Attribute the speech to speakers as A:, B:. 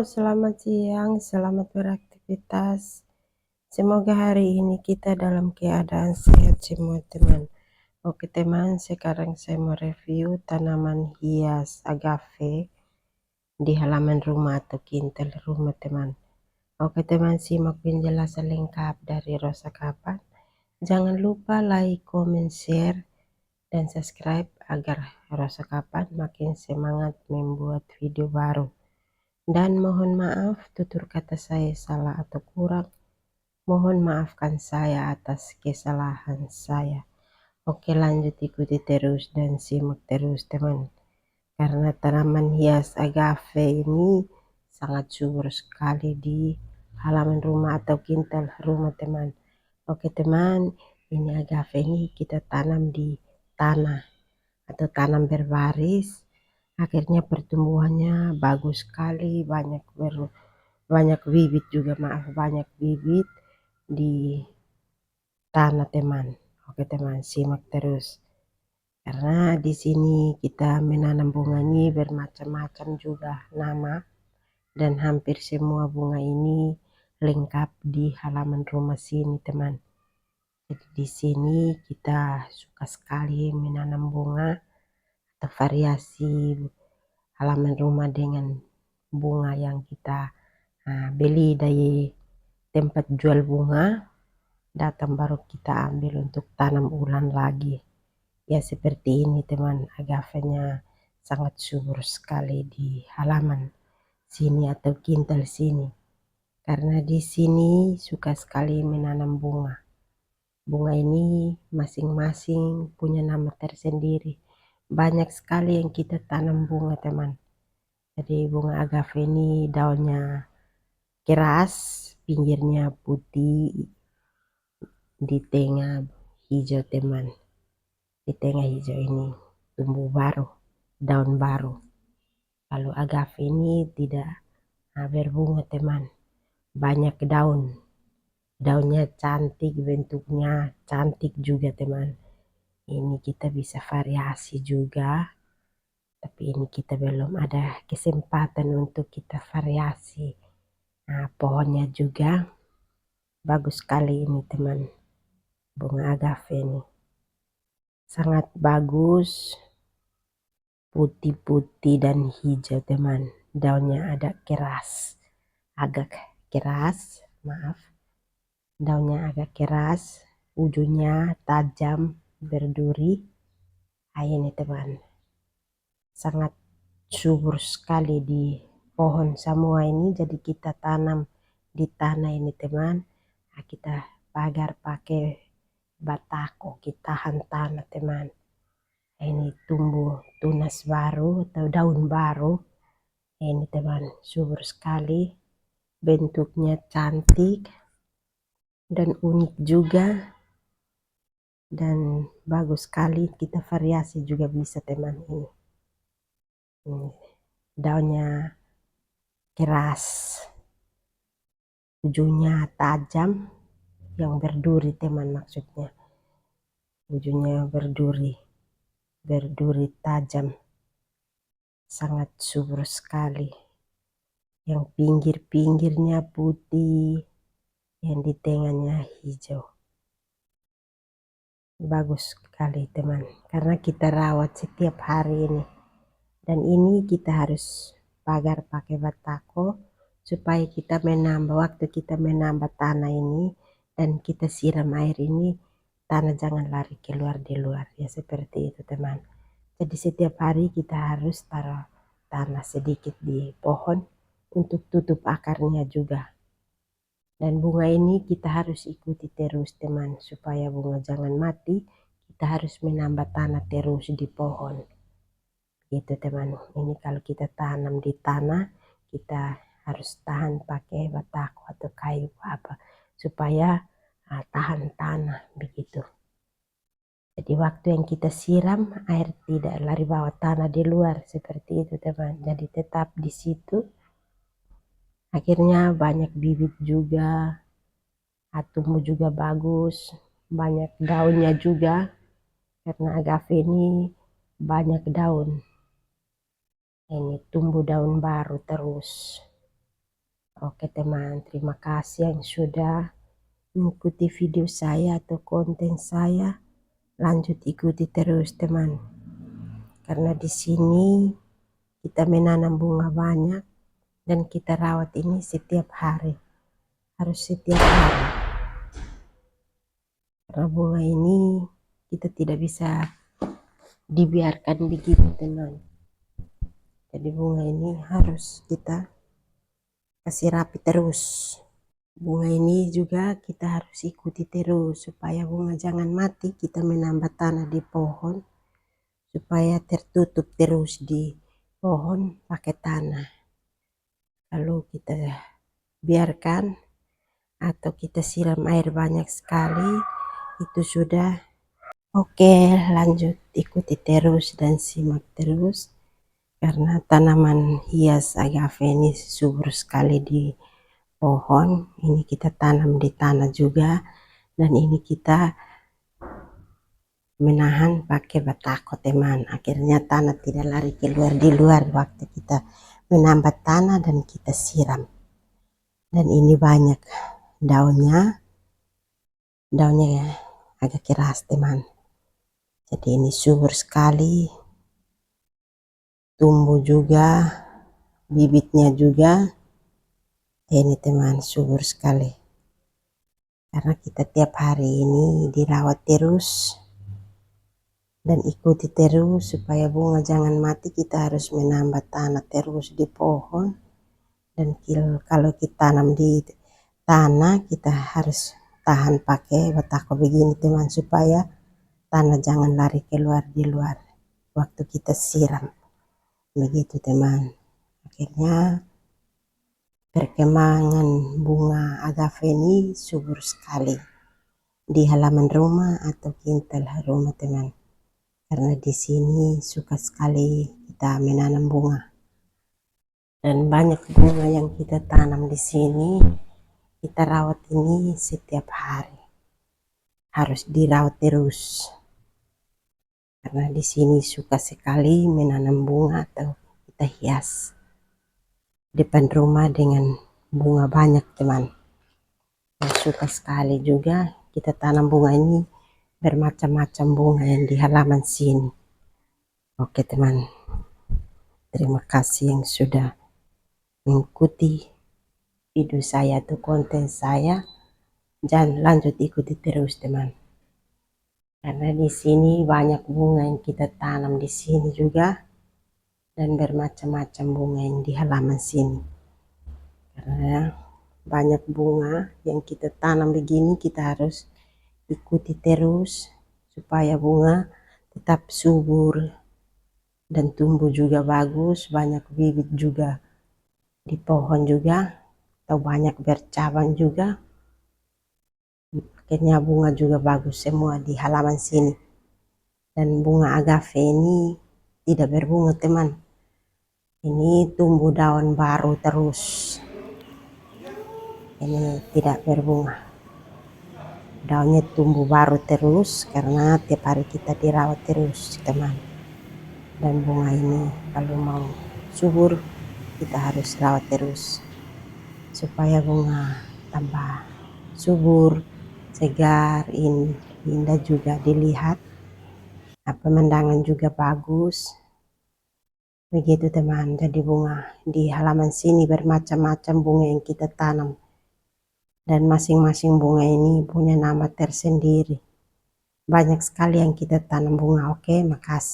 A: selamat siang, selamat beraktivitas. Semoga hari ini kita dalam keadaan sehat semua teman. Oke teman, sekarang saya mau review tanaman hias agave di halaman rumah atau kintal rumah teman. Oke teman, simak penjelasan lengkap dari Rosa Kapan. Jangan lupa like, comment, share, dan subscribe agar Rosa Kapan makin semangat membuat video baru. Dan mohon maaf tutur kata saya salah atau kurang. Mohon maafkan saya atas kesalahan saya. Oke, lanjut ikuti terus dan simak terus teman. Karena tanaman hias agave ini sangat subur sekali di halaman rumah atau kintal rumah teman. Oke teman, ini agave ini kita tanam di tanah atau tanam berbaris. Akhirnya pertumbuhannya bagus sekali, banyak bibit juga, banyak bibit di tanah teman. Oke teman, simak terus. Karena di sini kita menanam bunga ini bermacam-macam juga nama, dan hampir semua bunga ini lengkap di halaman rumah sini teman. Jadi di sini kita suka sekali menanam bunga atau variasi halaman rumah dengan bunga yang kita beli dari tempat jual bunga, datang baru kita ambil untuk tanam ulang lagi. Ya seperti ini teman, agavenya sangat subur sekali di halaman sini atau kintal sini. Karena di sini suka sekali menanam bunga. Bunga ini masing-masing punya nama tersendiri. Banyak sekali yang kita tanam bunga teman. Jadi bunga agave ini daunnya keras, pinggirnya putih, di tengah hijau teman. Di tengah hijau ini tumbuh baru, daun baru. Kalau agave ini tidak berbunga teman, banyak daun. Daunnya cantik, bentuknya cantik juga teman. Ini kita bisa variasi juga, tapi ini kita belum ada kesempatan untuk kita variasi. Pohonnya juga bagus sekali ini teman. Bunga agave ini sangat bagus, putih-putih dan hijau teman. Daunnya agak keras, maaf. Daunnya agak keras, ujungnya tajam, berduri. Ini teman, sangat subur sekali di pohon semua ini. Jadi kita tanam di tanah ini teman. Kita pagar pakai batako, kita tahan tanah teman. Ini tumbuh tunas baru atau daun baru. Ini teman, subur sekali, bentuknya cantik dan unik juga, dan bagus sekali. Kita variasi juga bisa teman. Ini daunnya keras, ujungnya tajam, yang berduri teman, maksudnya ujungnya berduri tajam, sangat subur sekali. Yang pinggir-pinggirnya putih, yang di tengahnya hijau. Bagus sekali teman, karena kita rawat setiap hari ini. Dan ini kita harus pagar pakai batako supaya kita menambah, waktu kita menambah tanah ini dan kita siram air ini, tanah jangan lari keluar di luar. Ya seperti itu teman. Jadi setiap hari kita harus taruh tanah sedikit di pohon untuk tutup akarnya juga. Dan bunga ini kita harus ikuti terus teman, supaya bunga jangan mati. Kita harus menambah tanah terus di pohon. Gitu teman. Ini kalau kita tanam di tanah, kita harus tahan pakai batako atau kayu apa, supaya tahan tanah begitu. Jadi waktu yang kita siram, air tidak lari bawah tanah di luar, seperti itu teman. Jadi tetap di situ. Akhirnya banyak bibit juga, tumbuh juga bagus, banyak daunnya juga. Karena agave ini banyak daun. Ini tumbuh daun baru terus. Oke teman, terima kasih yang sudah mengikuti video saya atau konten saya. Lanjut ikuti terus teman, karena di sini kita menanam bunga banyak dan kita rawat ini setiap hari, harus setiap hari. Karena bunga ini kita tidak bisa dibiarkan begitu teman. Jadi bunga ini harus kita kasih rapi terus. Bunga ini juga kita harus ikuti terus supaya bunga jangan mati. Kita menambah tanah di pohon supaya tertutup terus di pohon pakai tanah. Lalu kita biarkan atau kita siram air banyak sekali, itu sudah oke. Lanjut ikuti terus dan simak terus, karena tanaman hias agave ini subur sekali di pohon. Ini kita tanam di tanah juga, dan ini kita menahan pakai batako teman. Akhirnya tanah tidak lari keluar di luar waktu kita menambah tanah dan kita siram. Dan ini banyak daunnya agak keras teman. Jadi ini subur sekali, tumbuh juga, bibitnya juga ini teman, subur sekali. Karena kita tiap hari ini dirawat terus dan ikuti terus supaya bunga jangan mati. Kita harus menambah tanah terus di pohon, dan kalau kita tanam di tanah kita harus tahan pakai batako begini teman, supaya tanah jangan lari keluar di luar waktu kita siram begitu teman. Akhirnya perkembangan bunga agave ini subur sekali di halaman rumah atau kintal rumah teman, karena di sini suka sekali kita menanam bunga. Dan banyak bunga yang kita tanam di sini, kita rawat ini setiap hari, harus dirawat terus. Karena di sini suka sekali menanam bunga atau kita hias depan rumah dengan bunga banyak teman. Dan suka sekali juga kita tanam bunga ini, bermacam-macam bunga yang di halaman sini. Oke teman, terima kasih yang sudah mengikuti video saya atau konten saya. Jangan lanjut ikuti terus teman, karena di sini banyak bunga yang kita tanam di sini juga, dan bermacam-macam bunga yang di halaman sini. Karena banyak bunga yang kita tanam begini, kita harus ikuti terus supaya bunga tetap subur dan tumbuh juga bagus, banyak bibit juga di pohon juga, atau banyak bercabang juga. Akhirnya bunga juga bagus semua di halaman sini. Dan bunga agave ini tidak berbunga teman, ini tumbuh daun baru terus, ini tidak berbunga, daunnya tumbuh baru terus karena tiap hari kita dirawat terus teman. Dan bunga ini kalau mau subur kita harus rawat terus supaya bunga tambah subur, segar, indah juga dilihat, pemandangan juga bagus begitu teman. Jadi bunga di halaman sini bermacam-macam bunga yang kita tanam, dan masing-masing bunga ini punya nama tersendiri. Banyak sekali yang kita tanam bunga. Oke, makasih.